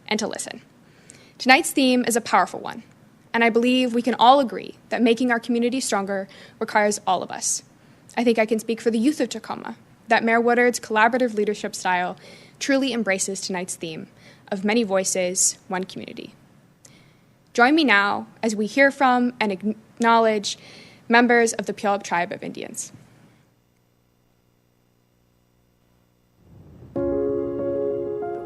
and to listen. Tonight's theme is a powerful one, and I believe we can all agree that making our community stronger requires all of us. I think I can speak for the youth of Tacoma, that Mayor Woodards' collaborative leadership style truly embraces tonight's theme of many voices, one community. Join me now as we hear from and acknowledge members of the Puyallup Tribe of Indians.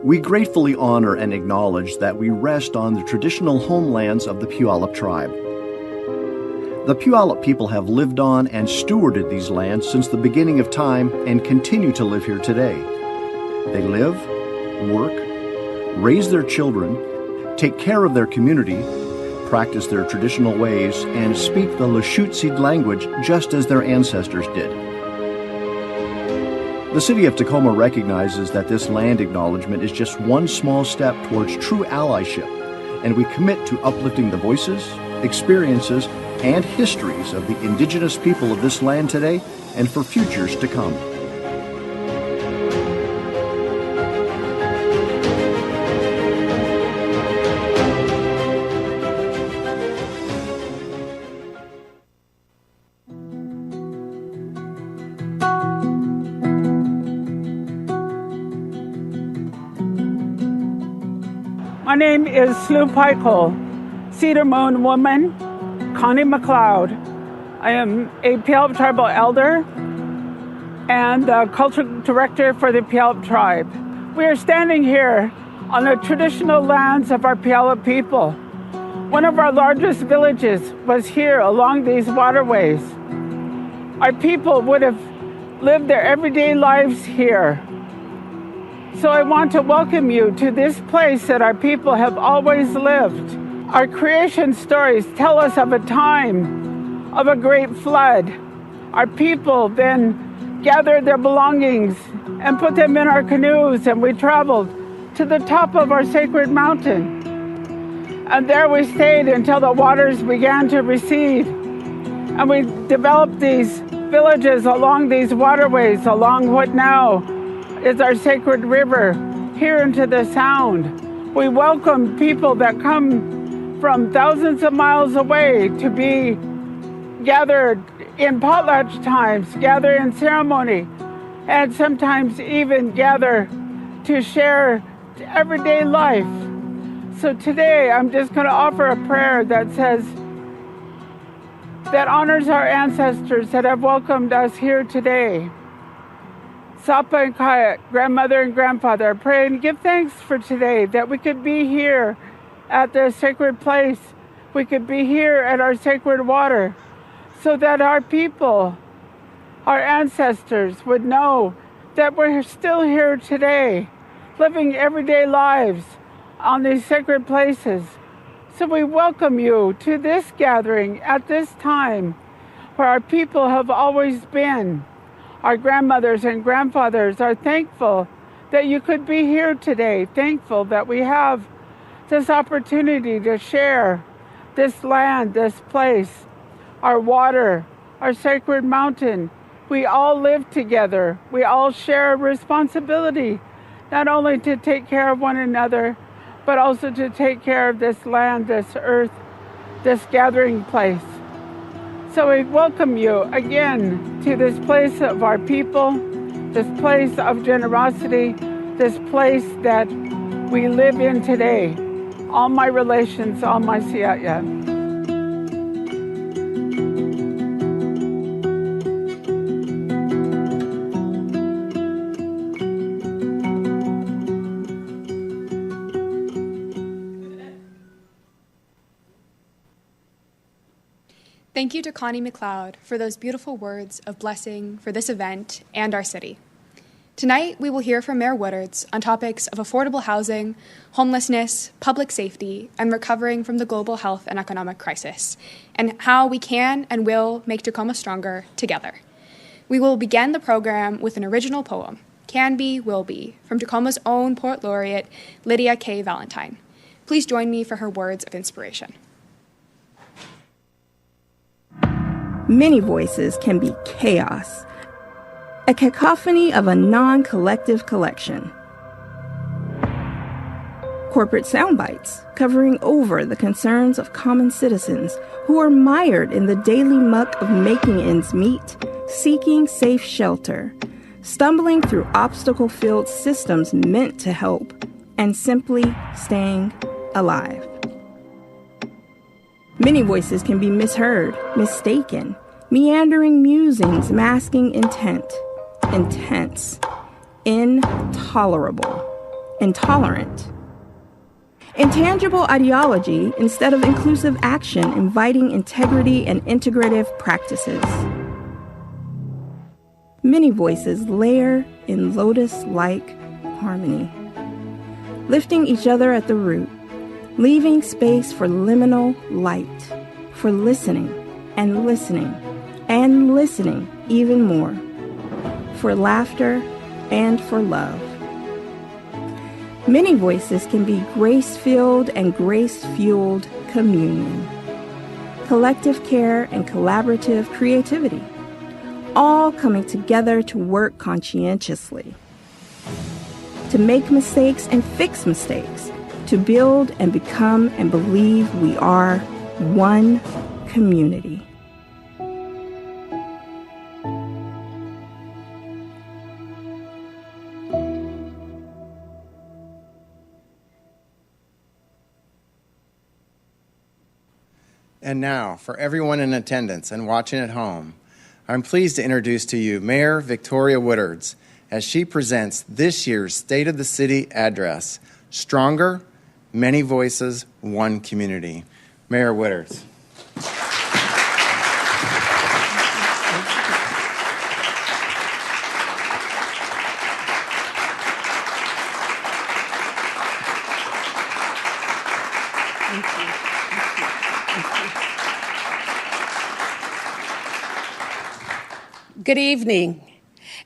We gratefully honor and acknowledge that we rest on the traditional homelands of the Puyallup Tribe. The Puyallup people have lived on and stewarded these lands since the beginning of time and continue to live here today. They live, work, raise their children, take care of their community, practice their traditional ways, and speak the Lushootseed language just as their ancestors did. The City of Tacoma recognizes that this land acknowledgement is just one small step towards true allyship, and we commit to uplifting the voices, experiences, and histories of the indigenous people of this land today and for futures to come. My name is Slew Pikel, Cedar Moon woman, Connie McLeod. I am a Puyallup tribal elder and the cultural director for the Puyallup tribe. We are standing here on the traditional lands of our Puyallup people. One of our largest villages was here along these waterways. Our people would have lived their everyday lives here. So I want to welcome you to this place that our people have always lived. Our creation stories tell us of a time of a great flood. Our people then gathered their belongings and put them in our canoes, and we traveled to the top of our sacred mountain. And there we stayed until the waters began to recede. And we developed these villages along these waterways, along what now is our sacred river, here into the Sound. We welcome people that come from thousands of miles away to be gathered in potlatch times, gather in ceremony, and sometimes even gather to share everyday life. So today I'm just going to offer a prayer that says, that honors our ancestors that have welcomed us here today. Sapa and Kaya, grandmother and grandfather, pray and give thanks for today, that we could be here at the sacred place. We could be here at our sacred water, so that our people, our ancestors, would know that we're still here today, living everyday lives on these sacred places. So we welcome you to this gathering at this time where our people have always been. Our grandmothers and grandfathers are thankful that you could be here today, thankful that we have this opportunity to share this land, this place, our water, our sacred mountain. We all live together. We all share a responsibility, not only to take care of one another, but also to take care of this land, this earth, this gathering place. So we welcome you again to this place of our people, this place of generosity, this place that we live in today. All my relations, all my siaya. Thank you to Connie McLeod for those beautiful words of blessing for this event and our city. Tonight, we will hear from Mayor Woodards on topics of affordable housing, homelessness, public safety, and recovering from the global health and economic crisis, and how we can and will make Tacoma stronger together. We will begin the program with an original poem, Can Be, Will Be, from Tacoma's own Poet Laureate, Lydia K. Valentine. Please join me for her words of inspiration. Many voices can be chaos, a cacophony of a non-collective collection. corporate sound bites covering over the concerns of common citizens who are mired in the daily muck of making ends meet, seeking safe shelter, stumbling through obstacle-filled systems meant to help, and simply staying alive. Many voices can be misheard, mistaken, meandering musings masking intent, intense, intolerable, intolerant. Intangible ideology instead of inclusive action inviting integrity and integrative practices. Many voices layer in lotus-like harmony, lifting each other at the root, leaving space for liminal light, for listening and listening and listening even more, for laughter and for love. Many voices can be grace-filled and grace-fueled communion, collective care and collaborative creativity, all coming together to work conscientiously, to make mistakes and fix mistakes, to build and become and believe we are one community. And now, for everyone in attendance and watching at home, I'm pleased to introduce to you Mayor Victoria Woodards as she presents this year's State of the City address, Stronger, Many Voices, One Community. Mayor Woodards. Good evening,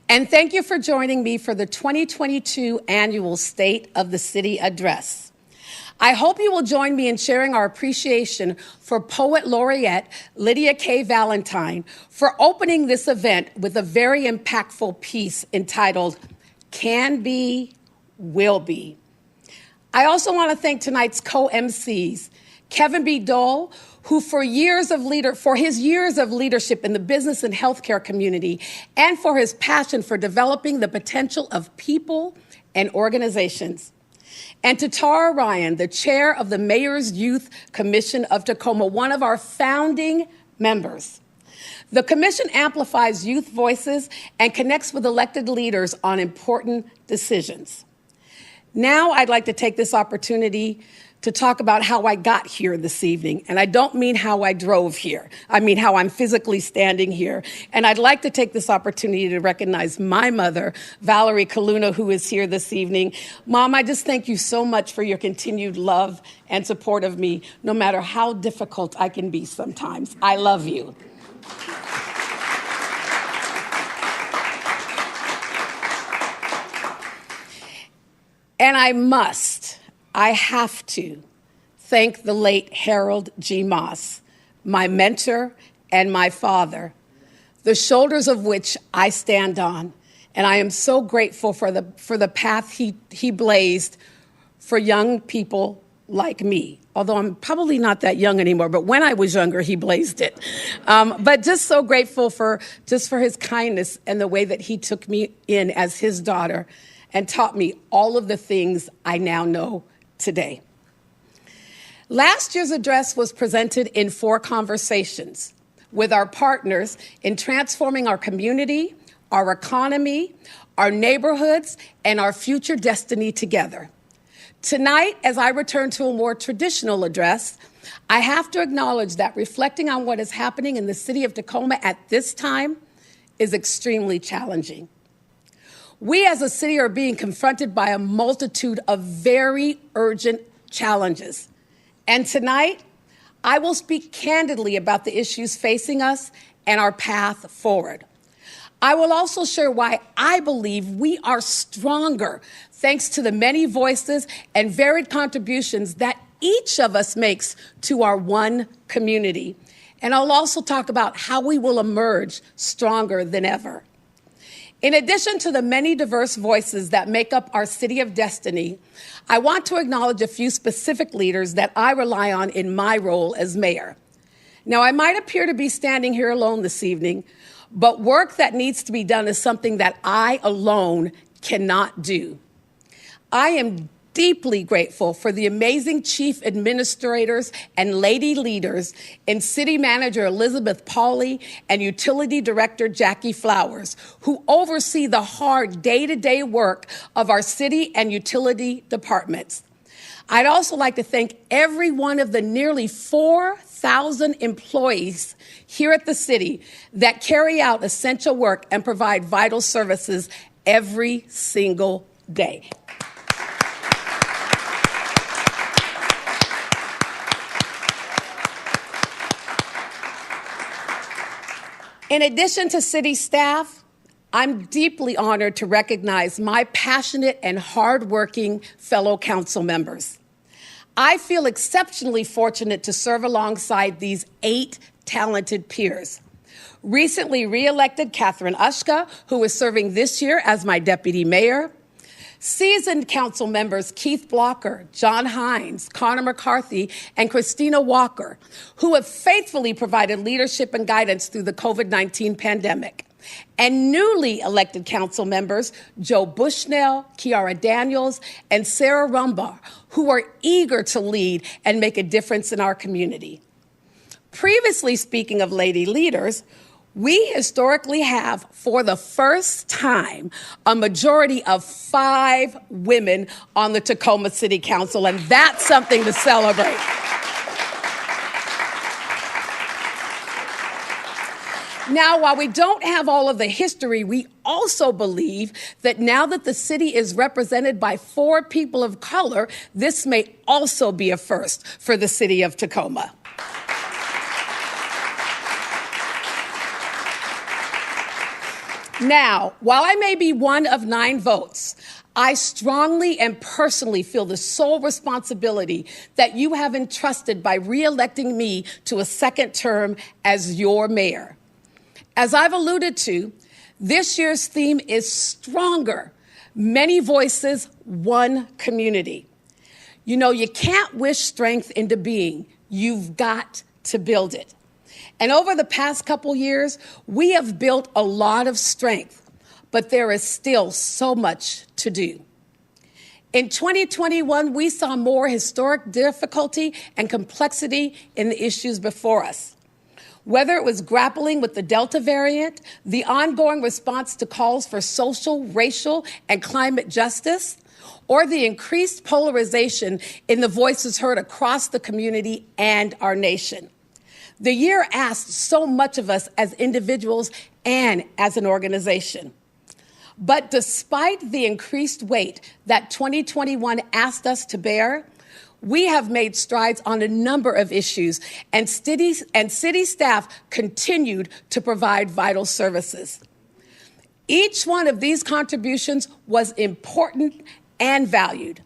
and thank you for joining me for the 2022 annual State of the City Address. I hope you will join me in sharing our appreciation for Poet Laureate Lydia K. Valentine for opening this event with a very impactful piece entitled, Can Be, Will Be. I also want to thank tonight's co-MCs, Kevin B. Dole, who for his years of leadership in the business and healthcare community, and for his passion for developing the potential of people and organizations. And to Tara Ryan, the chair of the Mayor's Youth Commission of Tacoma, one of our founding members. The commission amplifies youth voices and connects with elected leaders on important decisions. Now I'd like to take this opportunity to talk about how I got here this evening. And I don't mean how I drove here. I mean how I'm physically standing here. And I'd like to take this opportunity to recognize my mother, Valerie Kaluna, who is here this evening. Mom, I just thank you so much for your continued love and support of me, no matter how difficult I can be sometimes. I love you. And I have to thank the late Harold G. Moss, my mentor and my father, the shoulders of which I stand on. And I am so grateful for the path he blazed for young people like me. Although I'm probably not that young anymore, but when I was younger, he blazed it. But just so grateful for his kindness and the way that he took me in as his daughter and taught me all of the things I now know today. Last year's address was presented in 4 conversations with our partners in transforming our community, our economy, our neighborhoods, and our future destiny together. Tonight, as I return to a more traditional address, I have to acknowledge that reflecting on what is happening in the city of Tacoma at this time is extremely challenging. We as a city are being confronted by a multitude of very urgent challenges. And tonight, I will speak candidly about the issues facing us and our path forward. I will also share why I believe we are stronger thanks to the many voices and varied contributions that each of us makes to our one community. And I'll also talk about how we will emerge stronger than ever. In addition to the many diverse voices that make up our city of destiny, I want to acknowledge a few specific leaders that I rely on in my role as mayor. Now, I might appear to be standing here alone this evening, but work that needs to be done is something that I alone cannot do. I am deeply grateful for the amazing chief administrators and lady leaders in City Manager Elizabeth Pauley and Utility Director Jackie Flowers, who oversee the hard day-to-day work of our city and utility departments. I'd also like to thank every one of the nearly 4,000 employees here at the city that carry out essential work and provide vital services every single day. In addition to city staff, I'm deeply honored to recognize my passionate and hardworking fellow council members. I feel exceptionally fortunate to serve alongside these 8 talented peers. Recently re-elected Catherine Ushka, who is serving this year as my deputy mayor. Seasoned council members Keith Blocker, John Hines, Connor McCarthy, and Christina Walker, who have faithfully provided leadership and guidance through the COVID-19 pandemic. And newly elected council members Joe Bushnell, Kiara Daniels, and Sarah Rumbar, who are eager to lead and make a difference in our community. Previously speaking of lady leaders, we historically have, for the first time, a majority of 5 women on the Tacoma City Council, and that's something to celebrate. Now, while we don't have all of the history, we also believe that now that the city is represented by 4 people of color, this may also be a first for the city of Tacoma. Now, while I may be one of 9 votes, I strongly and personally feel the sole responsibility that you have entrusted by re-electing me to a second term as your mayor. As I've alluded to, this year's theme is stronger. Many voices, one community. You know, you can't wish strength into being. You've got to build it. And over the past couple years, we have built a lot of strength, but there is still so much to do. In 2021, we saw more historic difficulty and complexity in the issues before us. Whether it was grappling with the Delta variant, the ongoing response to calls for social, racial, and climate justice, or the increased polarization in the voices heard across the community and our nation. The year asked so much of us as individuals and as an organization. But despite the increased weight that 2021 asked us to bear, we have made strides on a number of issues, and city staff continued to provide vital services. Each one of these contributions was important and valued.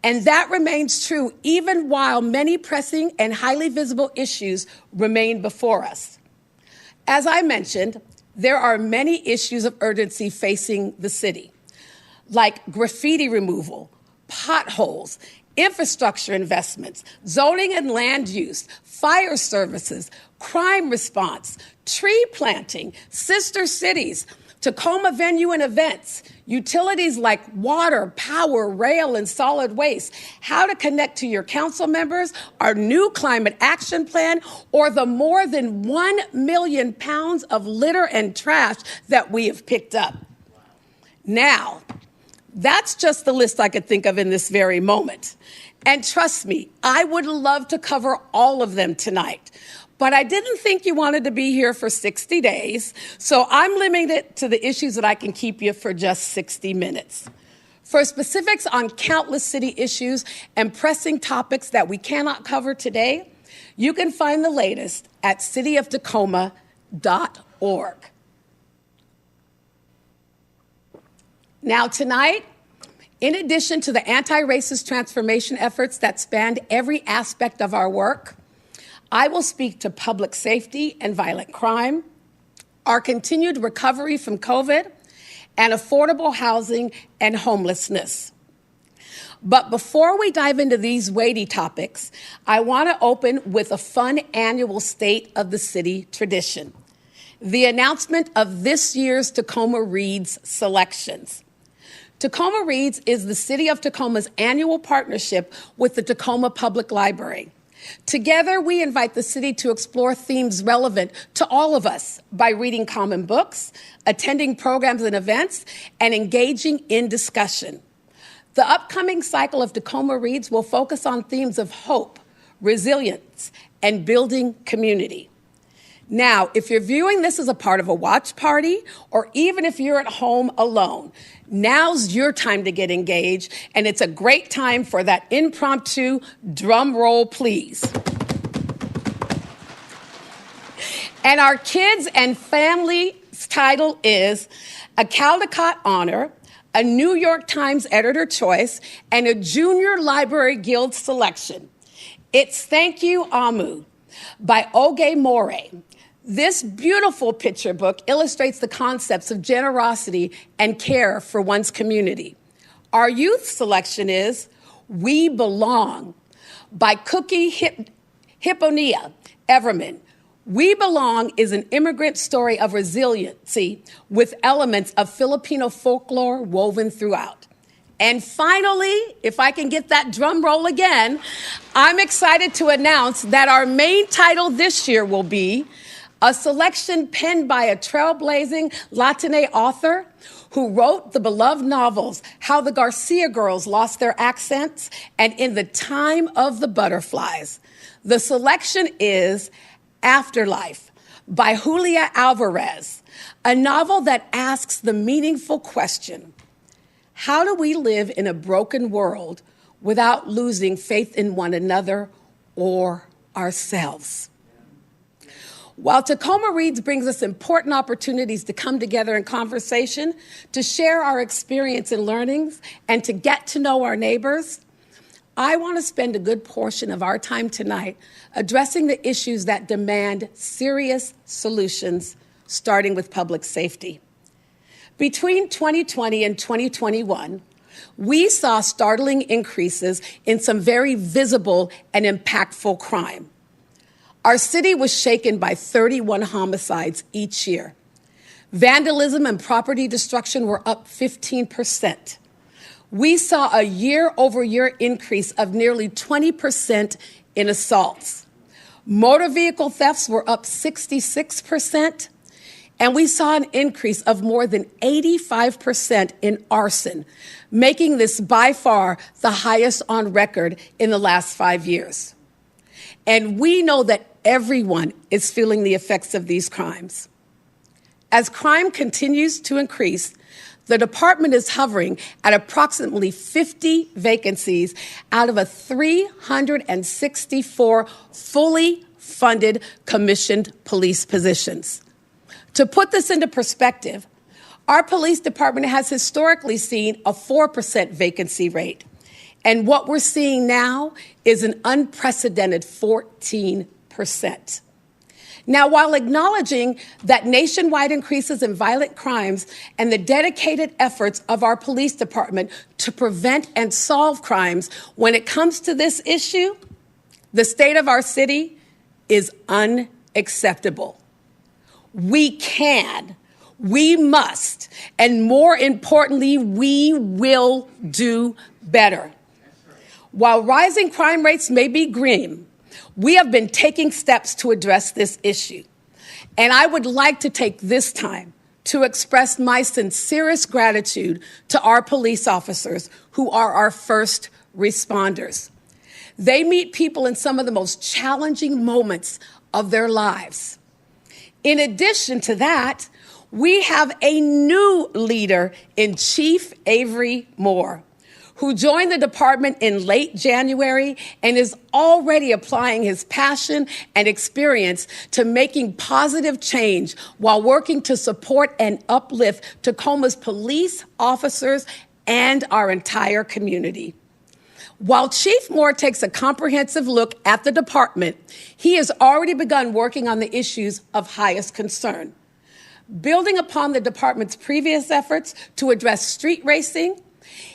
And that remains true even while many pressing and highly visible issues remain before us. As I mentioned, there are many issues of urgency facing the city, like graffiti removal, potholes, infrastructure investments, zoning and land use, fire services, crime response, tree planting, sister cities, Tacoma venue and events, utilities like water, power, rail, and solid waste, how to connect to your council members, our new climate action plan, or the more than 1 million pounds of litter and trash that we have picked up. Now, that's just the list I could think of in this very moment. And trust me, I would love to cover all of them tonight. But I didn't think you wanted to be here for 60 days, so I'm limited to the issues that I can keep you for just 60 minutes. For specifics on countless city issues and pressing topics that we cannot cover today, you can find the latest at cityoftacoma.org. Now tonight, in addition to the anti-racist transformation efforts that spanned every aspect of our work, I will speak to public safety and violent crime, our continued recovery from COVID, and affordable housing and homelessness. But before we dive into these weighty topics, I want to open with a fun annual State of the City tradition, the announcement of this year's Tacoma Reads selections. Tacoma Reads is the City of Tacoma's annual partnership with the Tacoma Public Library. Together, we invite the city to explore themes relevant to all of us by reading common books, attending programs and events, and engaging in discussion. The upcoming cycle of Tacoma Reads will focus on themes of hope, resilience, and building community. Now, if you're viewing this as a part of a watch party, or even if you're at home alone, now's your time to get engaged, and it's a great time for that impromptu drum roll, please. And our kids and family's title is a Caldecott Honor, a New York Times Editor Choice, and a Junior Library Guild selection. It's Thank You, Amu by Oge More. This beautiful picture book illustrates the concepts of generosity and care for one's community. Our youth selection is We Belong by Cookie Hipponia Everman. We Belong is an immigrant story of resiliency with elements of Filipino folklore woven throughout. And finally, if I can get that drum roll again, I'm excited to announce that our main title this year will be a selection penned by a trailblazing Latine author who wrote the beloved novels How the Garcia Girls Lost Their Accents and In the Time of the Butterflies. The selection is Afterlife by Julia Alvarez, a novel that asks the meaningful question, how do we live in a broken world without losing faith in one another or ourselves? While Tacoma Reads brings us important opportunities to come together in conversation, to share our experience and learnings, and to get to know our neighbors, I want to spend a good portion of our time tonight addressing the issues that demand serious solutions, starting with public safety. Between 2020 and 2021, we saw startling increases in some very visible and impactful crime. Our city was shaken by 31 homicides each year. Vandalism and property destruction were up 15%. We saw a year-over-year increase of nearly 20% in assaults. Motor vehicle thefts were up 66%, and we saw an increase of more than 85% in arson, making this by far the highest on record in the last 5 years. And we know that everyone is feeling the effects of these crimes. As crime continues to increase, the department is hovering at approximately 50 vacancies out of a 364 fully funded commissioned police positions. To put this into perspective, our police department has historically seen a 4% vacancy rate. And what we're seeing now is an unprecedented 14%. Now, while acknowledging that nationwide increases in violent crimes and the dedicated efforts of our police department to prevent and solve crimes, when it comes to this issue, the state of our city is unacceptable. We can, we must, and more importantly, we will do better. While rising crime rates may be grim, we have been taking steps to address this issue. And I would like to take this time to express my sincerest gratitude to our police officers who are our first responders. They meet people in some of the most challenging moments of their lives. In addition to that, we have a new leader in Chief Avery Moore, who joined the department in late January and is already applying his passion and experience to making positive change while working to support and uplift Tacoma's police officers and our entire community. While Chief Moore takes a comprehensive look at the department, he has already begun working on the issues of highest concern. Building upon the department's previous efforts to address street racing,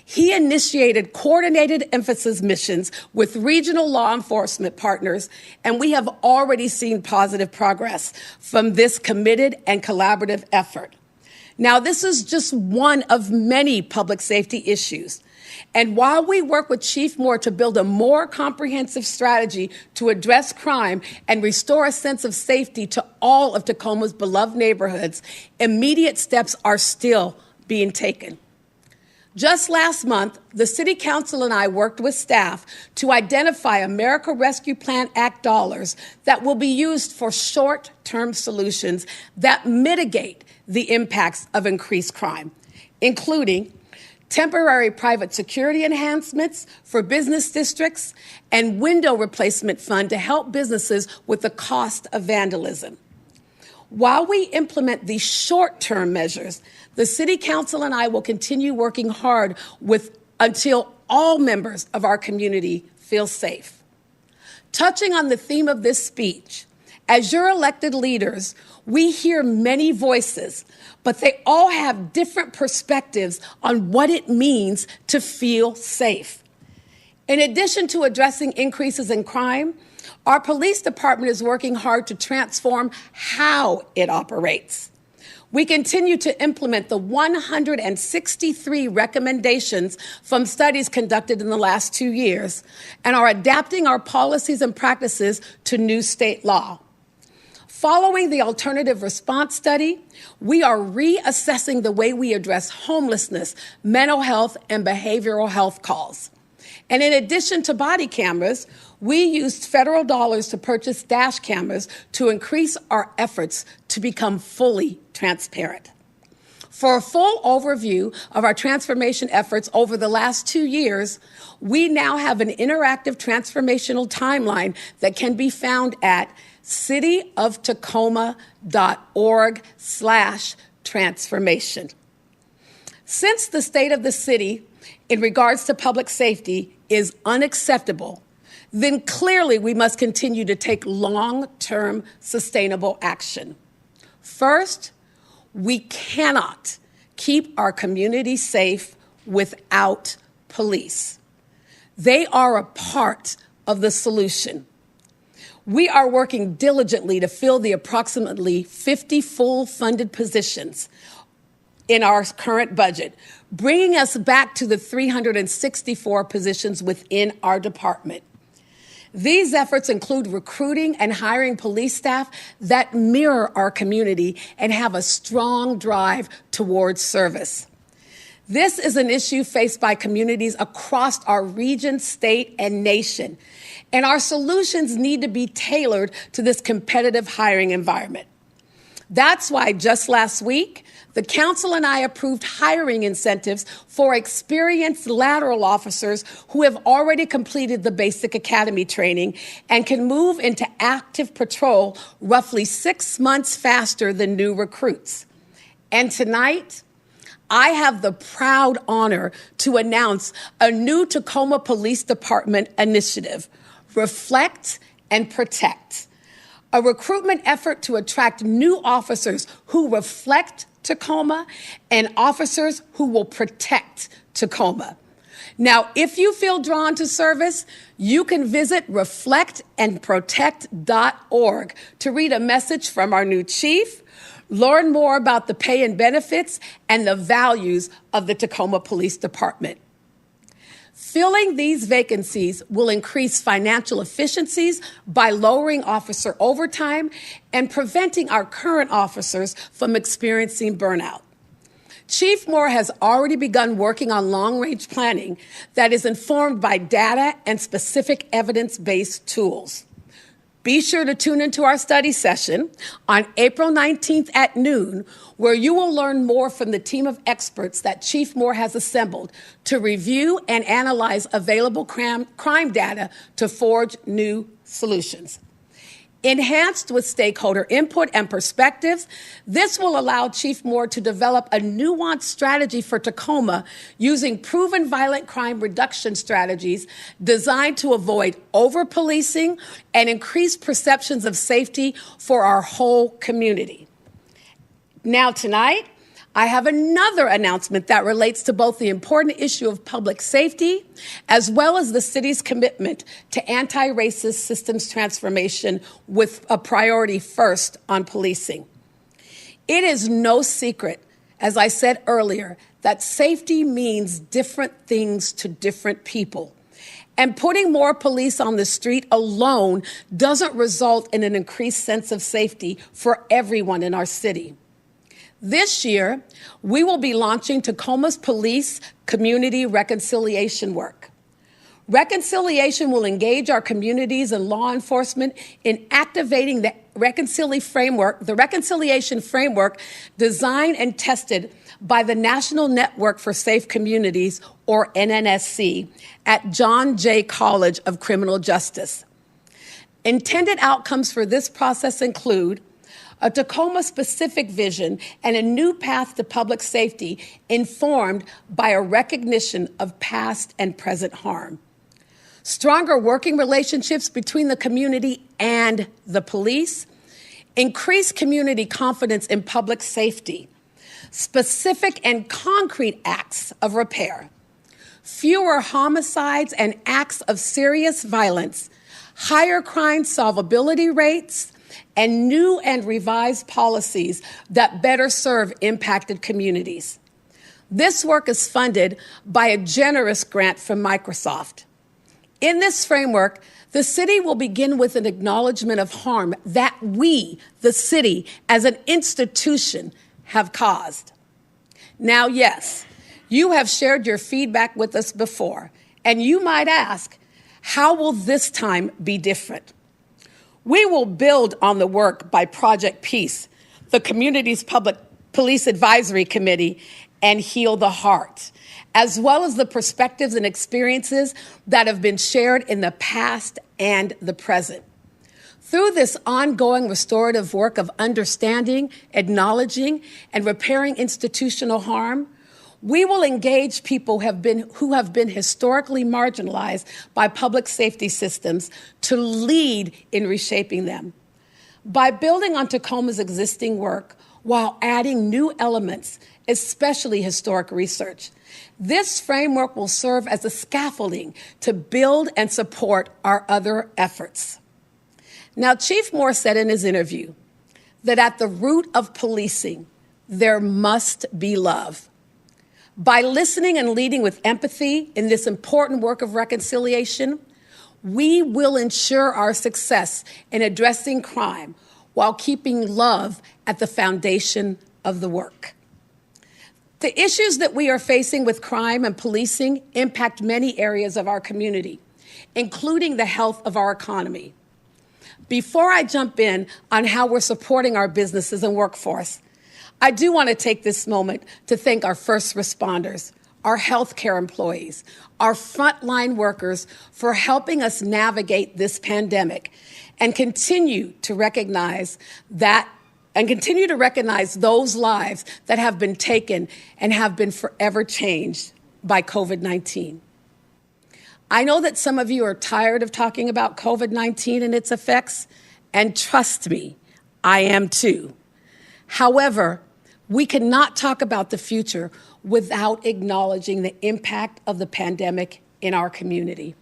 he initiated coordinated emphasis missions with regional law enforcement partners, and we have already seen positive progress from this committed and collaborative effort. Now, this is just one of many public safety issues. And while we work with Chief Moore to build a more comprehensive strategy to address crime and restore a sense of safety to all of Tacoma's beloved neighborhoods, immediate steps are still being taken. Just last month, the City Council and I worked with staff to identify America Rescue Plan Act dollars that will be used for short-term solutions that mitigate the impacts of increased crime, including temporary private security enhancements for business districts and window replacement fund to help businesses with the cost of vandalism. While we implement these short-term measures, the City Council and I will continue working hard until all members of our community feel safe. Touching on the theme of this speech, as your elected leaders, we hear many voices, but they all have different perspectives on what it means to feel safe. In addition to addressing increases in crime, our police department is working hard to transform how it operates. We continue to implement the 163 recommendations from studies conducted in the last 2 years and are adapting our policies and practices to new state law. Following the alternative response study, we are reassessing the way we address homelessness, mental health, and behavioral health calls. And in addition to body cameras, we used federal dollars to purchase dash cameras to increase our efforts to become fully transparent. For a full overview of our transformation efforts over the last 2 years, we now have an interactive transformational timeline that can be found at cityoftacoma.org/transformation. Since the state of the city in regards to public safety is unacceptable, then clearly we must continue to take long-term sustainable action. First, we cannot keep our community safe without police. They are a part of the solution. We are working diligently to fill the approximately 50 full funded positions in our current budget, bringing us back to the 364 positions within our department. These efforts include recruiting and hiring police staff that mirror our community and have a strong drive towards service. This is an issue faced by communities across our region, state, and nation, and our solutions need to be tailored to this competitive hiring environment. That's why just last week, the council and I approved hiring incentives for experienced lateral officers who have already completed the basic academy training and can move into active patrol roughly 6 months faster than new recruits. And tonight, I have the proud honor to announce a new Tacoma Police Department initiative, Reflect and Protect, a recruitment effort to attract new officers who reflect Tacoma and officers who will protect Tacoma. Now, if you feel drawn to service, you can visit reflectandprotect.org to read a message from our new chief, learn more about the pay and benefits and the values of the Tacoma Police Department. Filling these vacancies will increase financial efficiencies by lowering officer overtime and preventing our current officers from experiencing burnout. Chief Moore has already begun working on long-range planning that is informed by data and specific evidence-based tools. Be sure to tune into our study session on April 19th at noon, where you will learn more from the team of experts that Chief Moore has assembled to review and analyze available crime data to forge new solutions. Enhanced with stakeholder input and perspectives, this will allow Chief Moore to develop a nuanced strategy for Tacoma using proven violent crime reduction strategies designed to avoid over-policing and increase perceptions of safety for our whole community. Now tonight, I have another announcement that relates to both the important issue of public safety as well as the city's commitment to anti-racist systems transformation with a priority first on policing. It is no secret, as I said earlier, that safety means different things to different people. And putting more police on the street alone doesn't result in an increased sense of safety for everyone in our city. This year, we will be launching Tacoma's police community reconciliation work. Reconciliation will engage our communities and law enforcement in activating the reconciliation framework designed and tested by the National Network for Safe Communities, or NNSC, at John Jay College of Criminal Justice. Intended outcomes for this process include a Tacoma-specific vision and a new path to public safety informed by a recognition of past and present harm. Stronger working relationships between the community and the police. Increased community confidence in public safety. Specific and concrete acts of repair. Fewer homicides and acts of serious violence. Higher crime solvability rates, and new and revised policies that better serve impacted communities. This work is funded by a generous grant from Microsoft. In this framework, the city will begin with an acknowledgement of harm that we, the city, as an institution, have caused. Now, yes, you have shared your feedback with us before, and you might ask, how will this time be different? We will build on the work by Project Peace, the community's public police advisory committee, and Heal the Heart, as well as the perspectives and experiences that have been shared in the past and the present. Through this ongoing restorative work of understanding, acknowledging, and repairing institutional harm, we will engage people who have been historically marginalized by public safety systems to lead in reshaping them. By building on Tacoma's existing work while adding new elements, especially historic research, this framework will serve as a scaffolding to build and support our other efforts. Now, Chief Moore said in his interview that at the root of policing, there must be love. By listening and leading with empathy in this important work of reconciliation, we will ensure our success in addressing crime while keeping love at the foundation of the work. The issues that we are facing with crime and policing impact many areas of our community, including the health of our economy. Before I jump in on how we're supporting our businesses and workforce, I do want to take this moment to thank our first responders, our healthcare employees, our frontline workers for helping us navigate this pandemic and continue to recognize those lives that have been taken and have been forever changed by COVID-19. I know that some of you are tired of talking about COVID-19 and its effects, and trust me, I am too. However, we cannot talk about the future without acknowledging the impact of the pandemic in our community.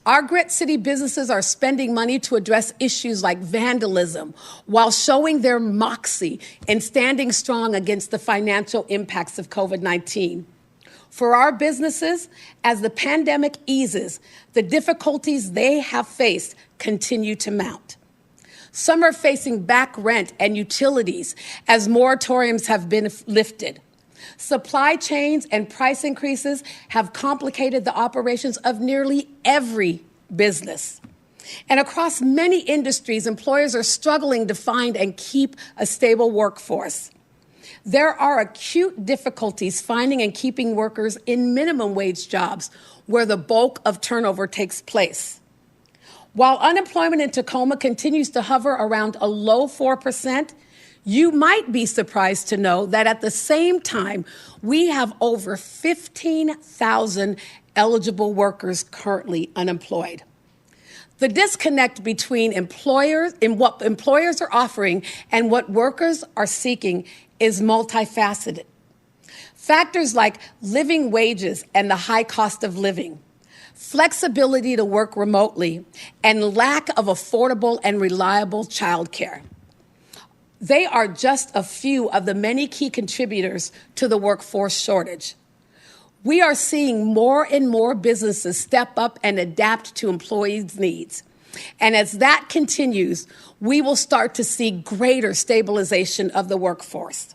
Our Grit City businesses are spending money to address issues like vandalism while showing their moxie and standing strong against the financial impacts of COVID-19. For our businesses, as the pandemic eases, the difficulties they have faced continue to mount. Some are facing back rent and utilities as moratoriums have been lifted. Supply chains and price increases have complicated the operations of nearly every business. And across many industries, employers are struggling to find and keep a stable workforce. There are acute difficulties finding and keeping workers in minimum wage jobs where the bulk of turnover takes place. While unemployment in Tacoma continues to hover around a low 4%, you might be surprised to know that at the same time, we have over 15,000 eligible workers currently unemployed. The disconnect between what employers are offering and what workers are seeking is multifaceted. Factors like living wages and the high cost of living, flexibility to work remotely, and lack of affordable and reliable childcare. They are just a few of the many key contributors to the workforce shortage. We are seeing more and more businesses step up and adapt to employees' needs. And as that continues, we will start to see greater stabilization of the workforce.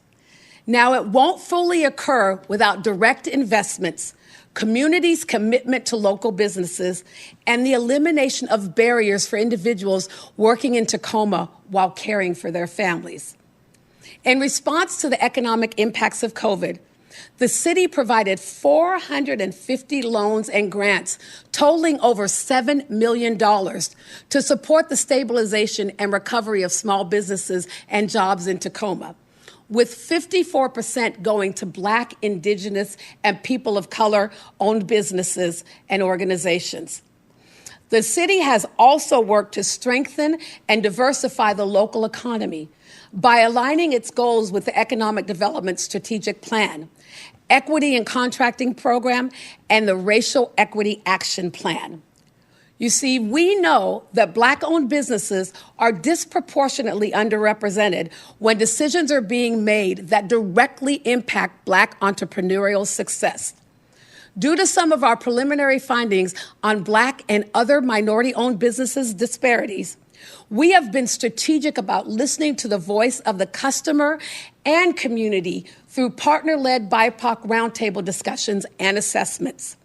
Now, it won't fully occur without direct investments, communities' commitment to local businesses, and the elimination of barriers for individuals working in Tacoma while caring for their families. In response to the economic impacts of COVID, the city provided 450 loans and grants totaling over $7 million to support the stabilization and recovery of small businesses and jobs in Tacoma, with 54% going to Black, Indigenous, and people of color-owned businesses and organizations. The city has also worked to strengthen and diversify the local economy by aligning its goals with the Economic Development Strategic Plan, Equity and Contracting Program, and the Racial Equity Action Plan. You see, we know that Black-owned businesses are disproportionately underrepresented when decisions are being made that directly impact Black entrepreneurial success. Due to some of our preliminary findings on Black and other minority-owned businesses' disparities, we have been strategic about listening to the voice of the customer and community through partner-led BIPOC roundtable discussions and assessments.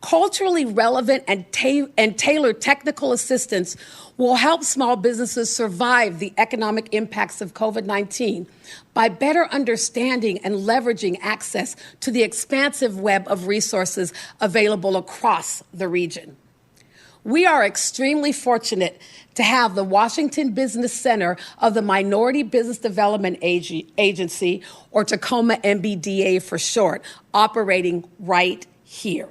Culturally relevant and tailored technical assistance will help small businesses survive the economic impacts of COVID-19 by better understanding and leveraging access to the expansive web of resources available across the region. We are extremely fortunate to have the Washington Business Center of the Minority Business Development Agency, or Tacoma MBDA for short, operating right here.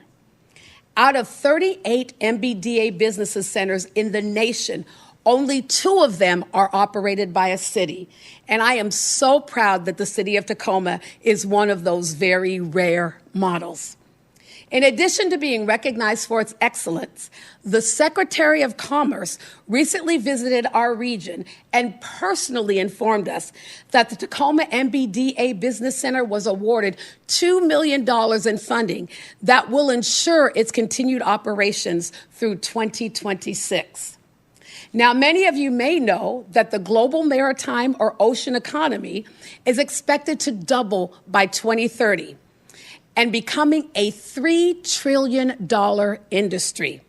Out of 38 MBDA business centers in the nation, only 2 of them are operated by a city. And I am so proud that the city of Tacoma is one of those very rare models. In addition to being recognized for its excellence, the Secretary of Commerce recently visited our region and personally informed us that the Tacoma MBDA Business Center was awarded $2 million in funding that will ensure its continued operations through 2026. Now, many of you may know that the global maritime or ocean economy is expected to double by 2030. And becoming a $3 trillion industry.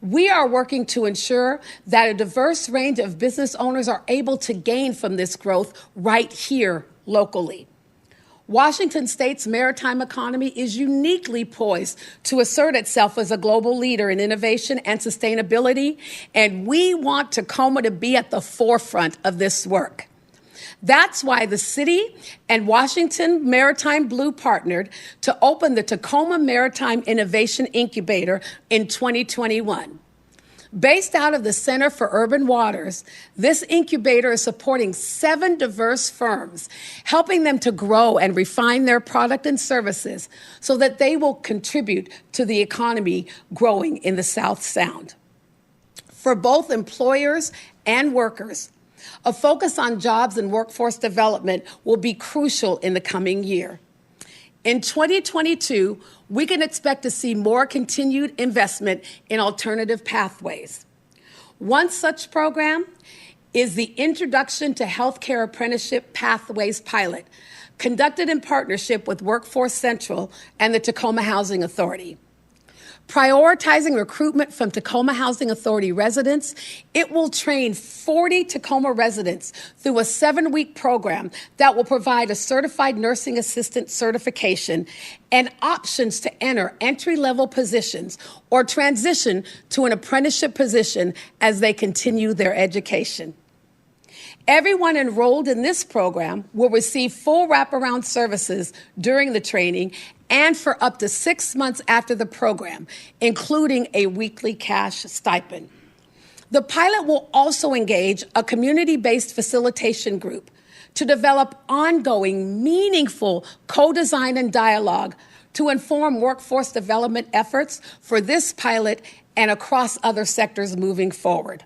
We are working to ensure that a diverse range of business owners are able to gain from this growth right here locally. Washington State's maritime economy is uniquely poised to assert itself as a global leader in innovation and sustainability, and we want Tacoma to be at the forefront of this work. That's why the city and Washington Maritime Blue partnered to open the Tacoma Maritime Innovation Incubator in 2021. Based out of the Center for Urban Waters, this incubator is supporting 7 diverse firms, helping them to grow and refine their product and services so that they will contribute to the economy growing in the South Sound. For both employers and workers, a focus on jobs and workforce development will be crucial in the coming year. In 2022, we can expect to see more continued investment in alternative pathways. One such program is the Introduction to Healthcare Apprenticeship Pathways pilot, conducted in partnership with Workforce Central and the Tacoma Housing Authority. Prioritizing recruitment from Tacoma Housing Authority residents, it will train 40 Tacoma residents through a 7-week program that will provide a certified nursing assistant certification and options to enter entry-level positions or transition to an apprenticeship position as they continue their education. Everyone enrolled in this program will receive full wraparound services during the training and for up to 6 months after the program, including a weekly cash stipend. The pilot will also engage a community-based facilitation group to develop ongoing, meaningful co-design and dialogue to inform workforce development efforts for this pilot and across other sectors moving forward.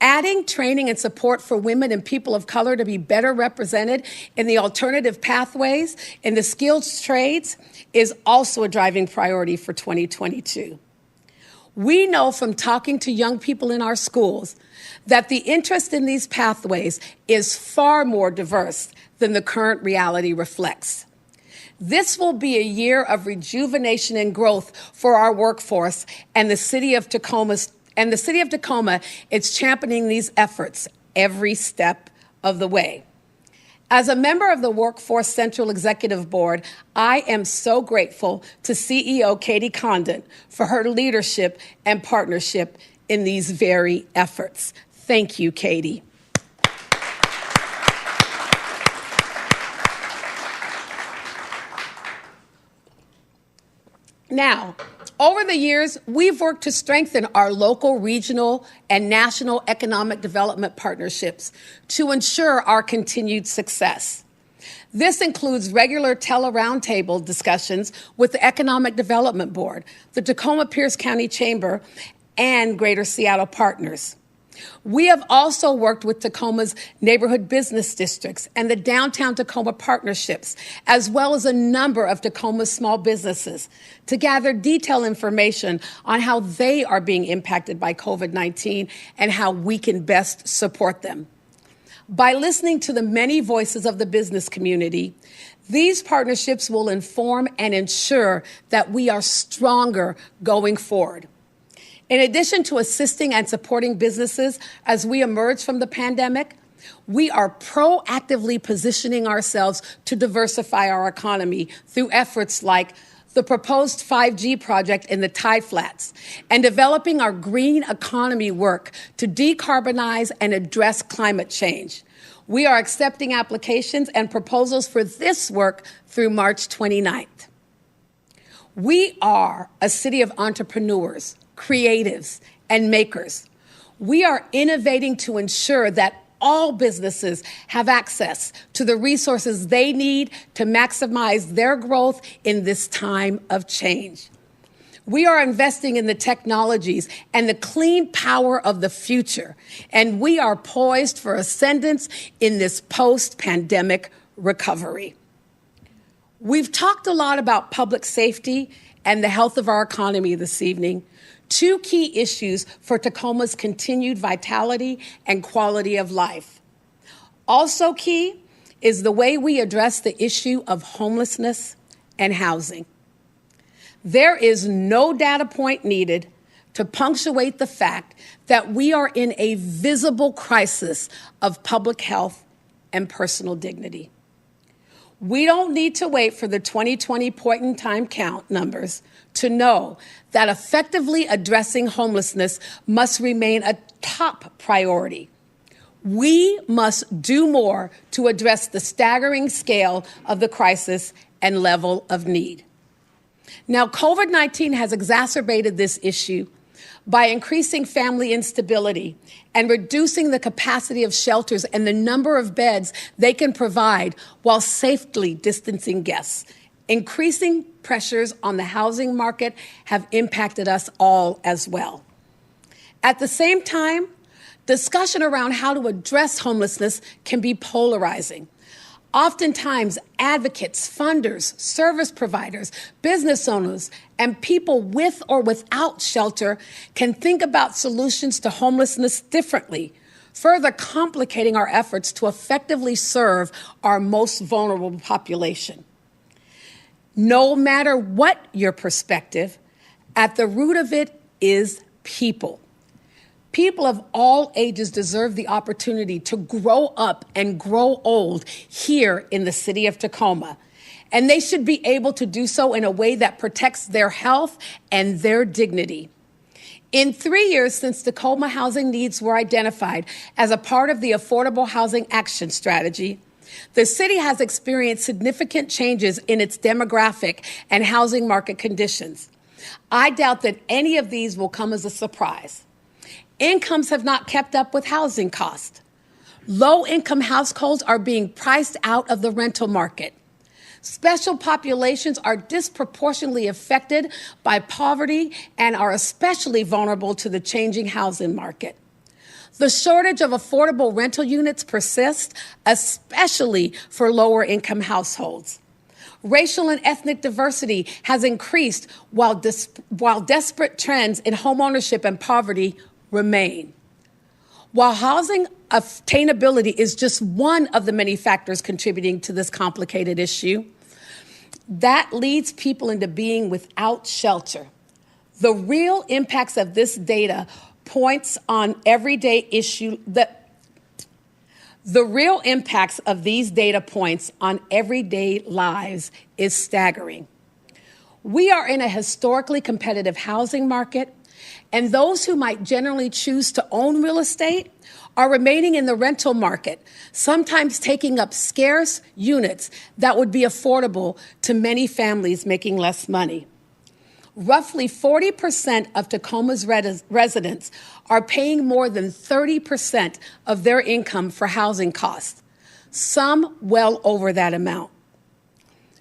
Adding training and support for women and people of color to be better represented in the alternative pathways in the skilled trades is also a driving priority for 2022. We know from talking to young people in our schools that the interest in these pathways is far more diverse than the current reality reflects. This will be a year of rejuvenation and growth for our workforce, and the city of Tacoma is championing these efforts every step of the way. As a member of the Workforce Central Executive Board, I am so grateful to CEO Katie Condon for her leadership and partnership in these very efforts. Thank you, Katie. Now, over the years, we've worked to strengthen our local, regional, and national economic development partnerships to ensure our continued success. This includes regular tele-roundtable discussions with the Economic Development Board, the Tacoma-Pierce County Chamber, and Greater Seattle partners. We have also worked with Tacoma's neighborhood business districts and the Downtown Tacoma partnerships, as well as a number of Tacoma's small businesses, to gather detailed information on how they are being impacted by COVID-19 and how we can best support them. By listening to the many voices of the business community, these partnerships will inform and ensure that we are stronger going forward. In addition to assisting and supporting businesses as we emerge from the pandemic, we are proactively positioning ourselves to diversify our economy through efforts like the proposed 5G project in the Tide Flats and developing our green economy work to decarbonize and address climate change. We are accepting applications and proposals for this work through March 29th. We are a city of entrepreneurs, creatives, and makers. We are innovating to ensure that all businesses have access to the resources they need to maximize their growth in this time of change. We are investing in the technologies and the clean power of the future, and we are poised for ascendance in this post-pandemic recovery. We've talked a lot about public safety and the health of our economy this evening, two key issues for Tacoma's continued vitality and quality of life. Also key is the way we address the issue of homelessness and housing. There is no data point needed to punctuate the fact that we are in a visible crisis of public health and personal dignity. We don't need to wait for the 2020 point-in-time count numbers to know that effectively addressing homelessness must remain a top priority. We must do more to address the staggering scale of the crisis and level of need. Now, COVID-19 has exacerbated this issue by increasing family instability and reducing the capacity of shelters and the number of beds they can provide while safely distancing guests. Increasing pressures on the housing market have impacted us all as well. At the same time, discussion around how to address homelessness can be polarizing. Oftentimes, advocates, funders, service providers, business owners, and people with or without shelter can think about solutions to homelessness differently, further complicating our efforts to effectively serve our most vulnerable population. No matter what your perspective, at the root of it is people. People of all ages deserve the opportunity to grow up and grow old here in the city of Tacoma, and they should be able to do so in a way that protects their health and their dignity. In 3 years since Tacoma housing needs were identified as a part of the Affordable Housing Action Strategy, the city has experienced significant changes in its demographic and housing market conditions. I doubt that any of these will come as a surprise. Incomes have not kept up with housing costs. Low-income households are being priced out of the rental market. Special populations are disproportionately affected by poverty and are especially vulnerable to the changing housing market. The shortage of affordable rental units persists, especially for lower-income households. Racial and ethnic diversity has increased while desperate trends in homeownership and poverty remain. While housing attainability is just one of the many factors contributing to this complicated issue, that leads people into being without shelter. The real impacts of this data points on everyday issue the real impacts of these data points on everyday lives is staggering. We are in a historically competitive housing market, and those who might generally choose to own real estate are remaining in the rental market, sometimes taking up scarce units that would be affordable to many families making less money. Roughly 40% of Tacoma's residents are paying more than 30% of their income for housing costs, some well over that amount.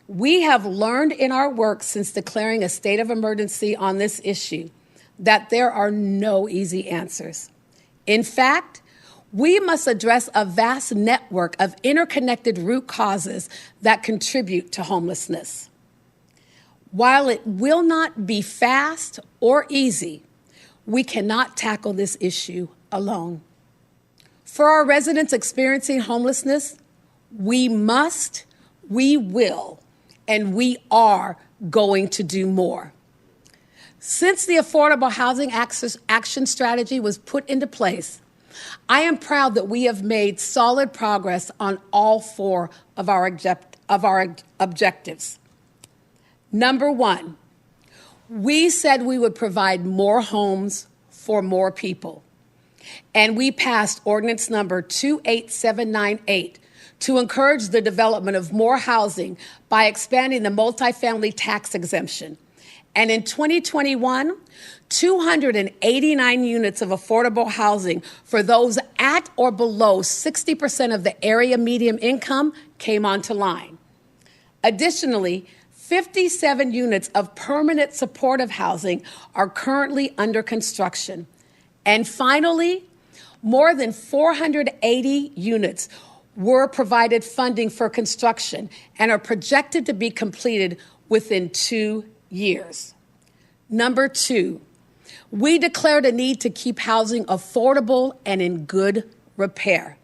We have learned in our work since declaring a state of emergency on this issue that there are no easy answers. In fact, we must address a vast network of interconnected root causes that contribute to homelessness. While it will not be fast or easy, we cannot tackle this issue alone. For our residents experiencing homelessness, we must, we will, and we are going to do more. Since the Affordable Housing Action Strategy was put into place, I am proud that we have made solid progress on all four of our objectives. Number one, we said we would provide more homes for more people. And we passed ordinance number 28798 to encourage the development of more housing by expanding the multifamily tax exemption. And in 2021, 289 units of affordable housing for those at or below 60% of the area median income came onto line. Additionally, 57 units of permanent supportive housing are currently under construction. And finally, more than 480 units were provided funding for construction and are projected to be completed within 2 years. Number two, we declared a need to keep housing affordable and in good repair.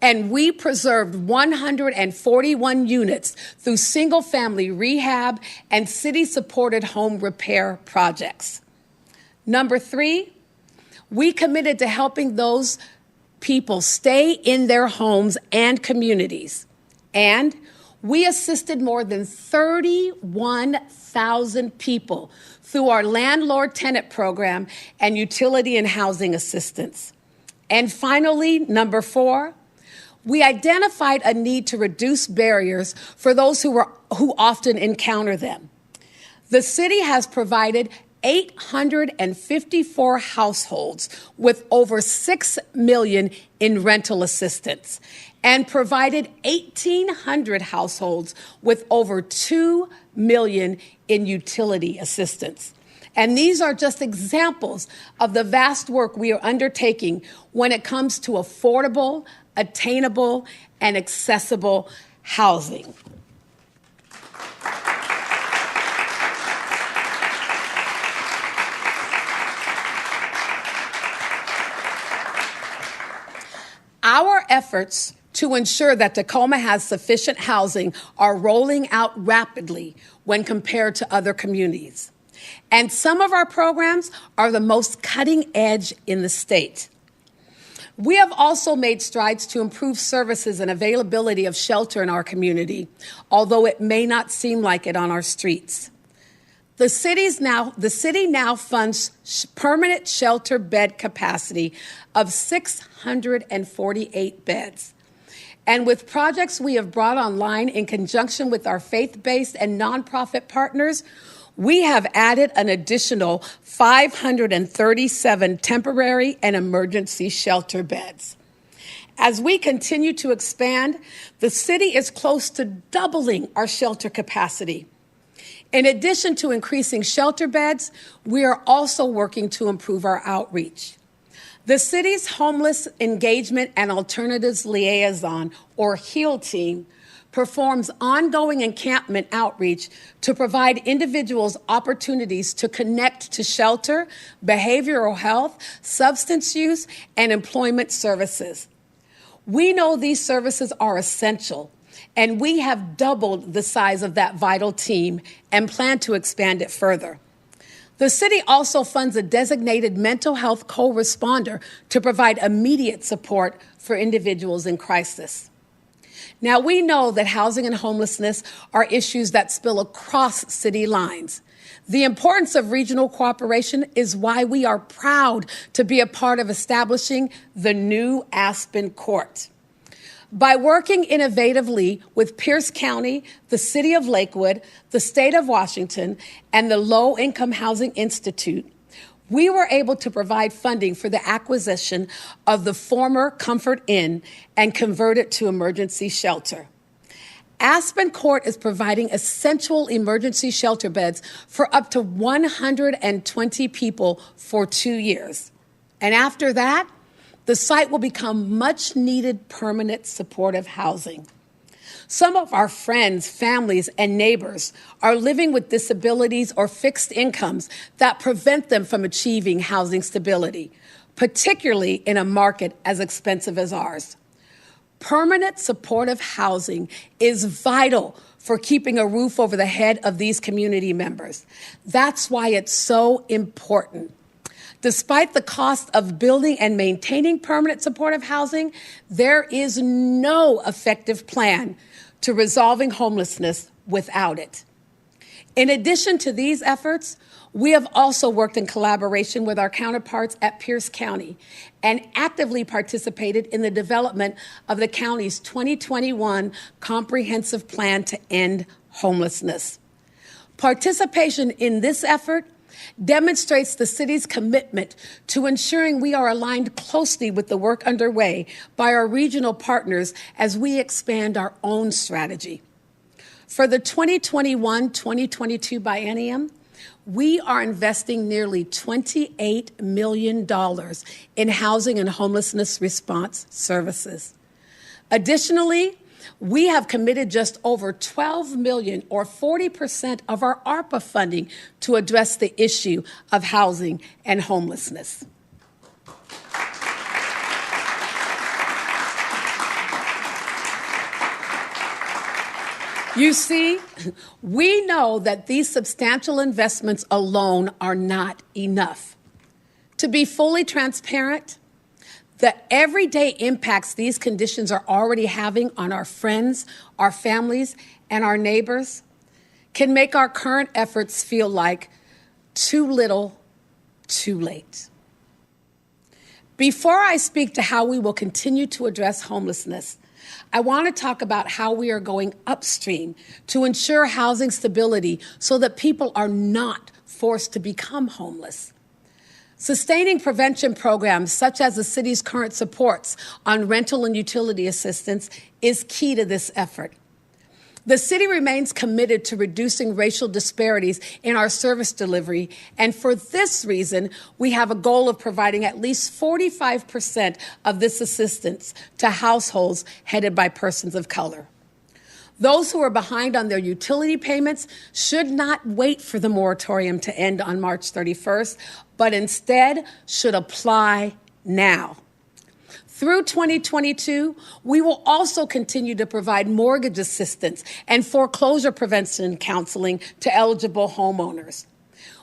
And we preserved 141 units through single-family rehab and city-supported home repair projects. Number three, we committed to helping those people stay in their homes and communities. And we assisted more than 31,000 people through our landlord-tenant program and utility and housing assistance. And finally, number four, we identified a need to reduce barriers for those who often encounter them. The city has provided 854 households with over $6 million in rental assistance and provided 1,800 households with over $2 million in utility assistance. And these are just examples of the vast work we are undertaking when it comes to affordable, attainable, and accessible housing. Our efforts to ensure that Tacoma has sufficient housing are rolling out rapidly when compared to other communities. And some of our programs are the most cutting edge in the state. We have also made strides to improve services and availability of shelter in our community, although it may not seem like it on our streets. The city now funds permanent shelter bed capacity of 648 beds. And with projects we have brought online in conjunction with our faith-based and nonprofit partners, We have added an additional 537 temporary and emergency shelter beds. As we continue to expand, the city is close to doubling our shelter capacity. In addition to increasing shelter beds, we are also working to improve our outreach. The city's Homeless Engagement and Alternatives Liaison, or HEAL team, performs ongoing encampment outreach to provide individuals opportunities to connect to shelter, behavioral health, substance use, and employment services. We know these services are essential, and we have doubled the size of that vital team and plan to expand it further. The city also funds a designated mental health co-responder to provide immediate support for individuals in crisis. Now, we know that housing and homelessness are issues that spill across city lines. The importance of regional cooperation is why we are proud to be a part of establishing the new Aspen Court. By working innovatively with Pierce County, the City of Lakewood, the State of Washington, and the Low Income Housing Institute, we were able to provide funding for the acquisition of the former Comfort Inn and convert it to emergency shelter. Aspen Court is providing essential emergency shelter beds for up to 120 people for 2 years. And after that, the site will become much-needed permanent supportive housing. Some of our friends, families, and neighbors are living with disabilities or fixed incomes that prevent them from achieving housing stability, particularly in a market as expensive as ours. Permanent supportive housing is vital for keeping a roof over the head of these community members. That's why it's so important. Despite the cost of building and maintaining permanent supportive housing, there is no effective plan to resolving homelessness without it. In addition to these efforts, we have also worked in collaboration with our counterparts at Pierce County and actively participated in the development of the county's 2021 comprehensive plan to end homelessness. Participation in this effort demonstrates the city's commitment to ensuring we are aligned closely with the work underway by our regional partners as we expand our own strategy. For the 2021-2022 biennium, we are investing nearly $28 million in housing and homelessness response services. Additionally, we have committed just over $12 million, or 40% of our ARPA funding, to address the issue of housing and homelessness. You see, we know that these substantial investments alone are not enough. To be fully transparent, the everyday impacts these conditions are already having on our friends, our families, and our neighbors can make our current efforts feel like too little, too late. Before I speak to how we will continue to address homelessness, I want to talk about how we are going upstream to ensure housing stability so that people are not forced to become homeless. Sustaining prevention programs, such as the city's current supports on rental and utility assistance, is key to this effort. The city remains committed to reducing racial disparities in our service delivery, and for this reason, we have a goal of providing at least 45% of this assistance to households headed by persons of color. Those who are behind on their utility payments should not wait for the moratorium to end on March 31st, but instead should apply now. Through 2022, we will also continue to provide mortgage assistance and foreclosure prevention counseling to eligible homeowners.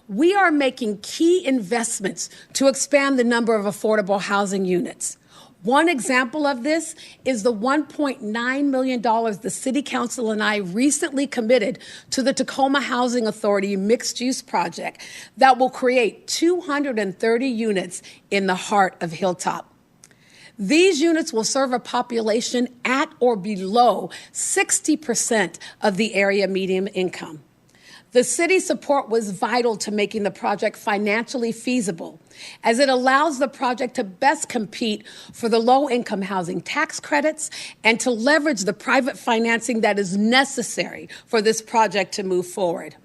We are making key investments to expand the number of affordable housing units. One example of this is the $1.9 million the City Council and I recently committed to the Tacoma Housing Authority mixed-use project that will create 230 units in the heart of Hilltop. These units will serve a population at or below 60% of the area median income. The city's support was vital to making the project financially feasible, as it allows the project to best compete for the low-income housing tax credits and to leverage the private financing that is necessary for this project to move forward.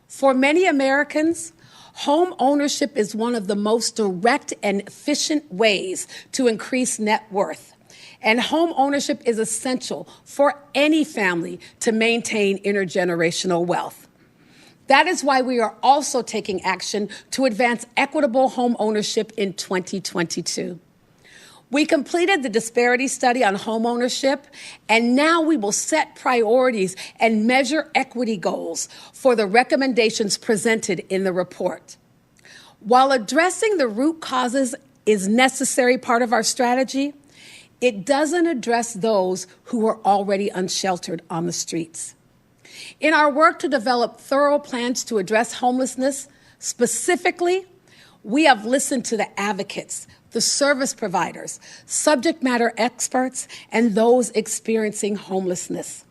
For many Americans, home ownership is one of the most direct and efficient ways to increase net worth. And home ownership is essential for any family to maintain intergenerational wealth. That is why we are also taking action to advance equitable home ownership in 2022. We completed the disparity study on home ownership, and now we will set priorities and measure equity goals for the recommendations presented in the report. While addressing the root causes is a necessary part of our strategy, it doesn't address those who are already unsheltered on the streets. In our work to develop thorough plans to address homelessness, specifically, we have listened to the advocates, the service providers, subject matter experts, and those experiencing homelessness.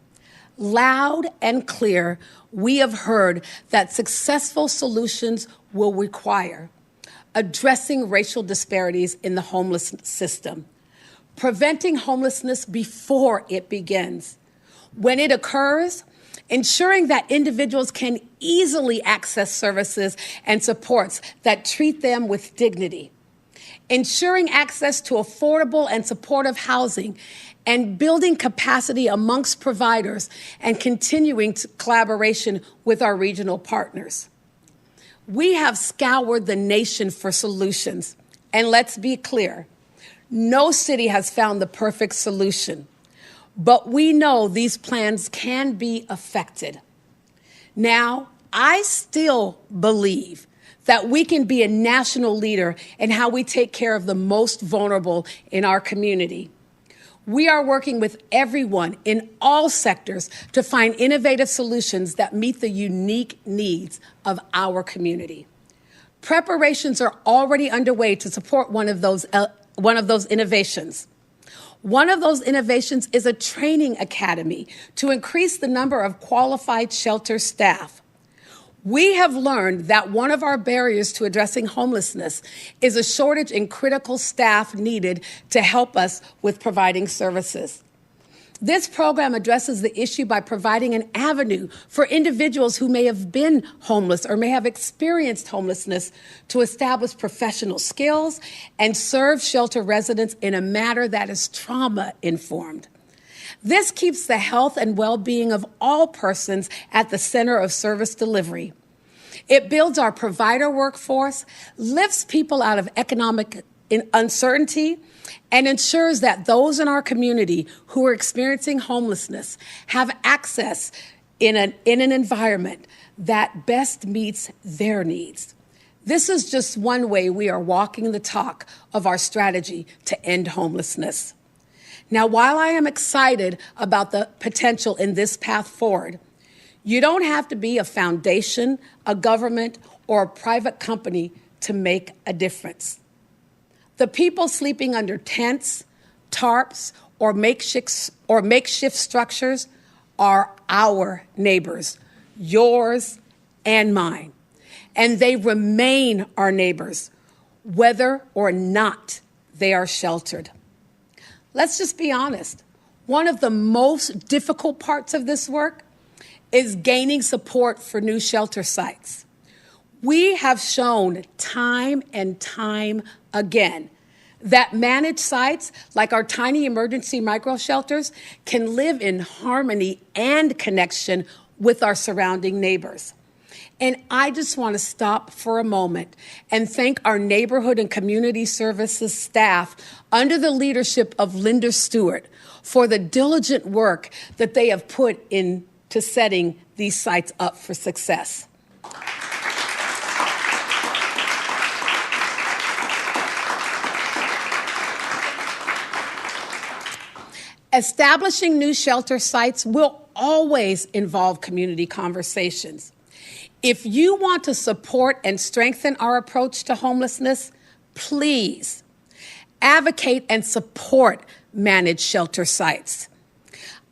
Loud and clear, we have heard that successful solutions will require addressing racial disparities in the homeless system, preventing homelessness before it begins. When it occurs, ensuring that individuals can easily access services and supports that treat them with dignity, ensuring access to affordable and supportive housing, and building capacity amongst providers and continuing collaboration with our regional partners. We have scoured the nation for solutions, and let's be clear, no city has found the perfect solution. But we know these plans can be effected. Now, I still believe that we can be a national leader in how we take care of the most vulnerable in our community. We are working with everyone in all sectors to find innovative solutions that meet the unique needs of our community. Preparations are already underway to support one of those innovations. One of those innovations is a training academy to increase the number of qualified shelter staff. We have learned that one of our barriers to addressing homelessness is a shortage in critical staff needed to help us with providing services. This program addresses the issue by providing an avenue for individuals who may have been homeless or may have experienced homelessness to establish professional skills and serve shelter residents in a manner that is trauma-informed. This keeps the health and well-being of all persons at the center of service delivery. It builds our provider workforce, lifts people out of economic uncertainty, and ensures that those in our community who are experiencing homelessness have access in an environment that best meets their needs. This is just one way we are walking the talk of our strategy to end homelessness. Now, while I am excited about the potential in this path forward, you don't have to be a foundation, a government, or a private company to make a difference. The people sleeping under tents, tarps, or makeshift structures are our neighbors, yours and mine. And they remain our neighbors, whether or not they are sheltered. Let's just be honest. One of the most difficult parts of this work is gaining support for new shelter sites. We have shown time and time again that managed sites, like our tiny emergency micro shelters, can live in harmony and connection with our surrounding neighbors. And I just want to stop for a moment and thank our neighborhood and community services staff under the leadership of Linda Stewart for the diligent work that they have put into setting these sites up for success. Establishing new shelter sites will always involve community conversations. If you want to support and strengthen our approach to homelessness, please advocate and support managed shelter sites.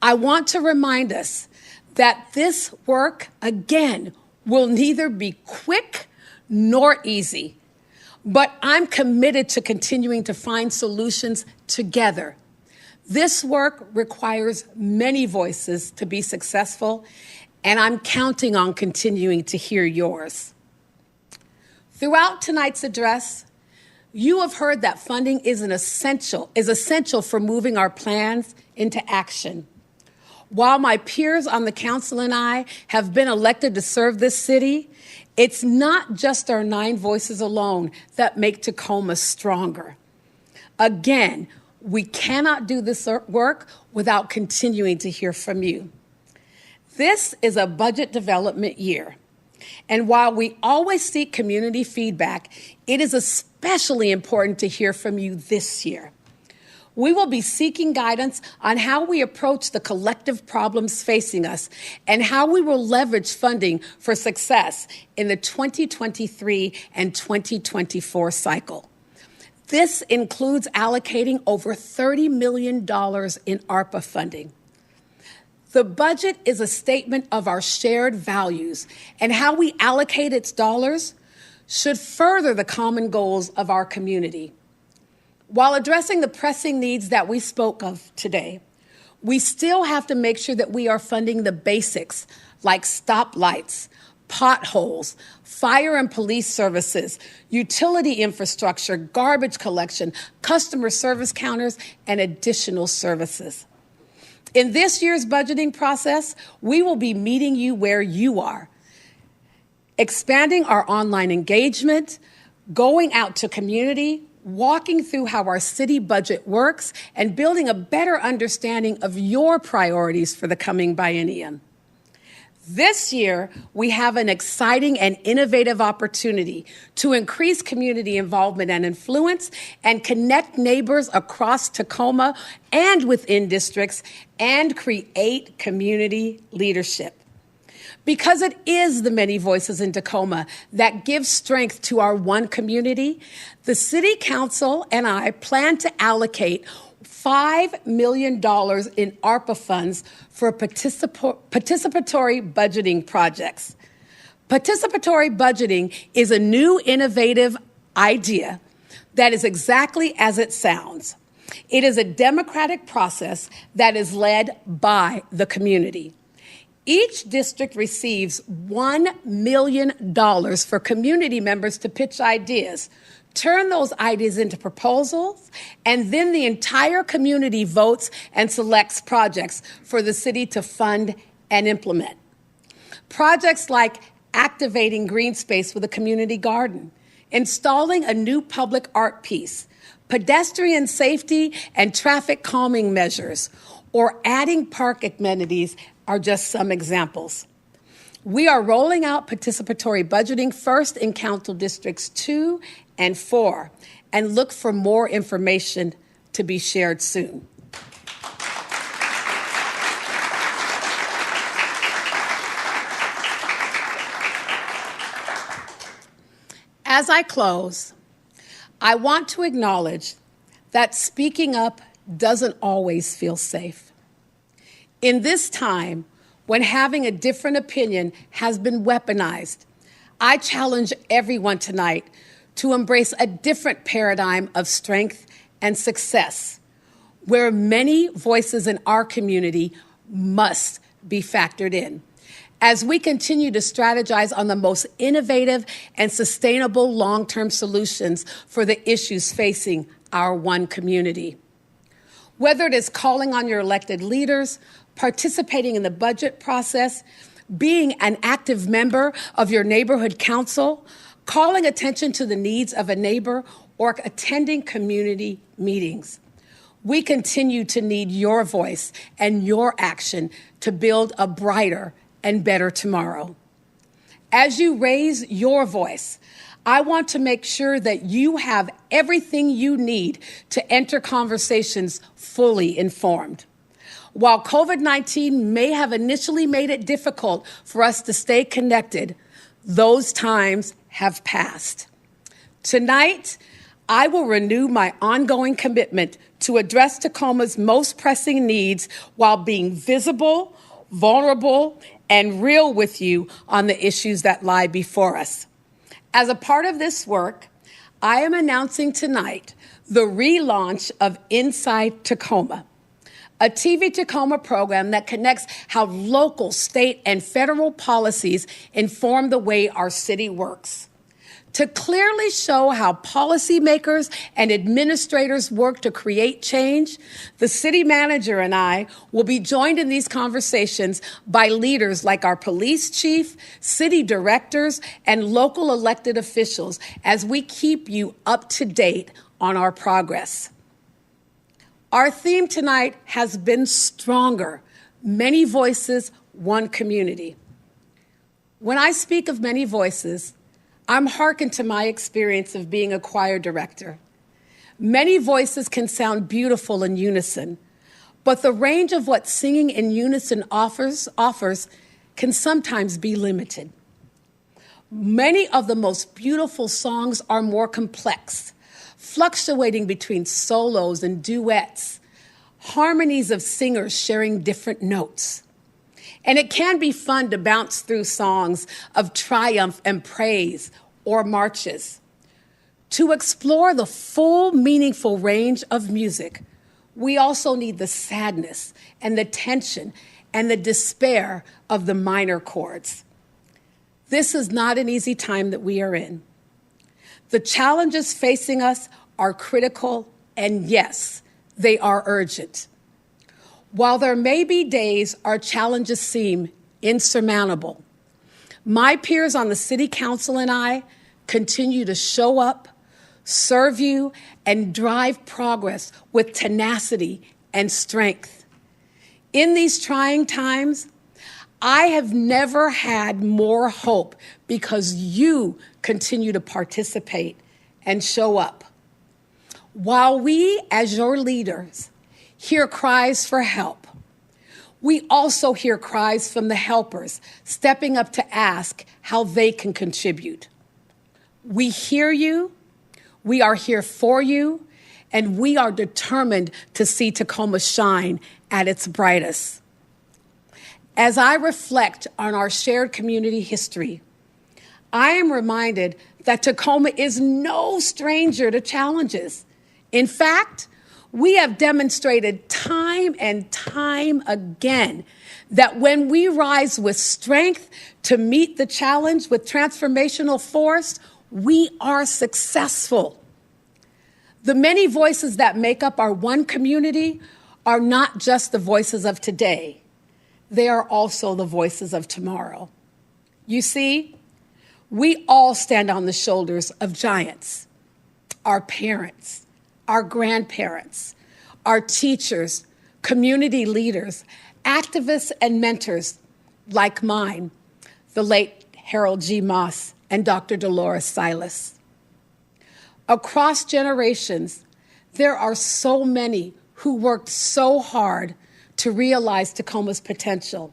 I want to remind us that this work, again, will neither be quick nor easy, but I'm committed to continuing to find solutions together. This work requires many voices to be successful, and I'm counting on continuing to hear yours. Throughout tonight's address, you have heard that funding is essential for moving our plans into action. While my peers on the council and I have been elected to serve this city, it's not just our 9 voices alone that make Tacoma stronger. Again, we cannot do this work without continuing to hear from you. This is a budget development year, and while we always seek community feedback, it is especially important to hear from you this year. We will be seeking guidance on how we approach the collective problems facing us and how we will leverage funding for success in the 2023 and 2024 cycle. This includes allocating over $30 million in ARPA funding. The budget is a statement of our shared values, and how we allocate its dollars should further the common goals of our community. While addressing the pressing needs that we spoke of today, we still have to make sure that we are funding the basics like stoplights, potholes, fire and police services, utility infrastructure, garbage collection, customer service counters, and additional services. In this year's budgeting process, we will be meeting you where you are, expanding our online engagement, going out to community, walking through how our city budget works, and building a better understanding of your priorities for the coming biennium. This year, we have an exciting and innovative opportunity to increase community involvement and influence and connect neighbors across Tacoma and within districts and create community leadership. Because it is the many voices in Tacoma that give strength to our one community, the City Council and I plan to allocate $5 million in ARPA funds for participatory budgeting projects. Participatory budgeting is a new innovative idea that is exactly as it sounds. It is a democratic process that is led by the community. Each district receives $1 million for community members to pitch ideas, turn those ideas into proposals, and then the entire community votes and selects projects for the city to fund and implement. Projects like activating green space with a community garden, installing a new public art piece, pedestrian safety and traffic calming measures, or adding park amenities are just some examples. We are rolling out participatory budgeting first in Council Districts 2 and 4, and look for more information to be shared soon. As I close, I want to acknowledge that speaking up doesn't always feel safe. In this time, when having a different opinion has been weaponized, I challenge everyone tonight to embrace a different paradigm of strength and success, where many voices in our community must be factored in, as we continue to strategize on the most innovative and sustainable long-term solutions for the issues facing our one community. Whether it is calling on your elected leaders, participating in the budget process, being an active member of your neighborhood council, calling attention to the needs of a neighbor, or attending community meetings. We continue to need your voice and your action to build a brighter and better tomorrow. As you raise your voice, I want to make sure that you have everything you need to enter conversations fully informed. While COVID-19 may have initially made it difficult for us to stay connected, those times have passed. Tonight, I will renew my ongoing commitment to address Tacoma's most pressing needs while being visible, vulnerable, and real with you on the issues that lie before us. As a part of this work, I am announcing tonight the relaunch of Inside Tacoma, a TV Tacoma program that connects how local, state, and federal policies inform the way our city works. To clearly show how policymakers and administrators work to create change, the city manager and I will be joined in these conversations by leaders like our police chief, city directors, and local elected officials as we keep you up to date on our progress. Our theme tonight has been stronger. Many voices, one community. When I speak of many voices, I'm hearkened to my experience of being a choir director. Many voices can sound beautiful in unison, but the range of what singing in unison offers can sometimes be limited. Many of the most beautiful songs are more complex, fluctuating between solos and duets, harmonies of singers sharing different notes. And it can be fun to bounce through songs of triumph and praise or marches. To explore the full, meaningful range of music, we also need the sadness and the tension and the despair of the minor chords. This is not an easy time that we are in. The challenges facing us are critical, and yes, they are urgent. While there may be days our challenges seem insurmountable, my peers on the City Council and I continue to show up, serve you, and drive progress with tenacity and strength. In these trying times, I have never had more hope because you continue to participate and show up. While we, as your leaders, hear cries for help, we also hear cries from the helpers stepping up to ask how they can contribute. We hear you, we are here for you, and we are determined to see Tacoma shine at its brightest. As I reflect on our shared community history, I am reminded that Tacoma is no stranger to challenges. In fact, we have demonstrated time and time again that when we rise with strength to meet the challenge with transformational force, we are successful. The many voices that make up our one community are not just the voices of today. They are also the voices of tomorrow. You see, we all stand on the shoulders of giants, our parents, our grandparents, our teachers, community leaders, activists, and mentors like mine, the late Harold G. Moss and Dr. Dolores Silas. Across generations, there are so many who worked so hard to realize Tacoma's potential.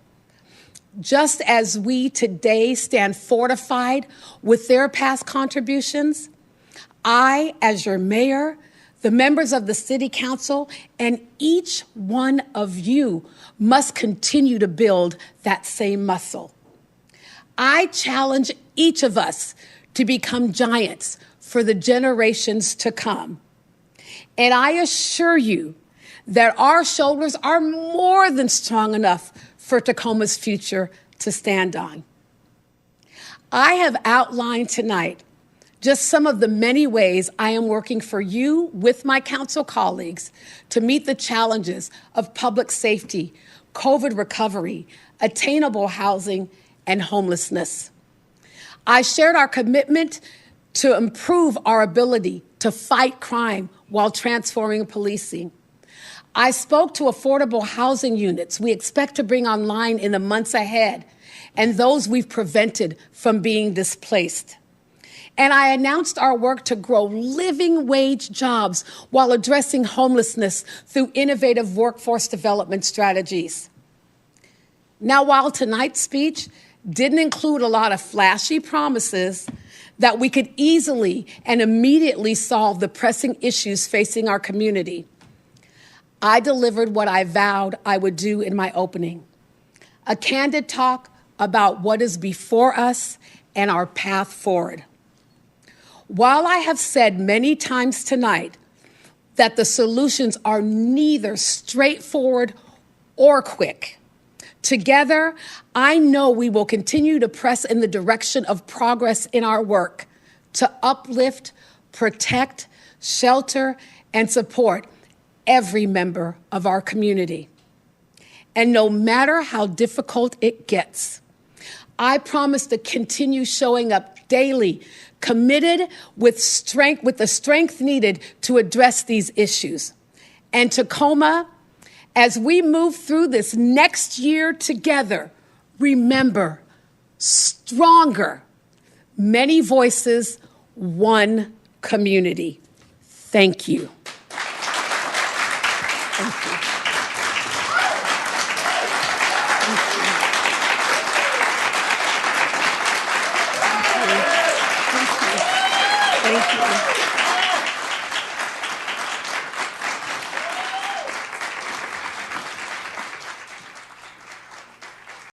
Just as we today stand fortified with their past contributions, I, as your mayor, the members of the City Council, and each one of you must continue to build that same muscle. I challenge each of us to become giants for the generations to come. And I assure you that our shoulders are more than strong enough for Tacoma's future to stand on. I have outlined tonight just some of the many ways I am working for you with my council colleagues to meet the challenges of public safety, COVID recovery, attainable housing, and homelessness. I shared our commitment to improve our ability to fight crime while transforming policing. I spoke to affordable housing units we expect to bring online in the months ahead, and those we've prevented from being displaced. And I announced our work to grow living wage jobs while addressing homelessness through innovative workforce development strategies. Now, while tonight's speech didn't include a lot of flashy promises that we could easily and immediately solve the pressing issues facing our community, I delivered what I vowed I would do in my opening. a candid talk about what is before us and our path forward. While I have said many times tonight that the solutions are neither straightforward or quick, together, I know we will continue to press in the direction of progress in our work to uplift, protect, shelter, and support every member of our community. And no matter how difficult it gets, I promise to continue showing up daily, committed with the strength needed to address these issues. And Tacoma, as we move through this next year together, remember, stronger, many voices, one community. Thank you. Thank you. Thank you.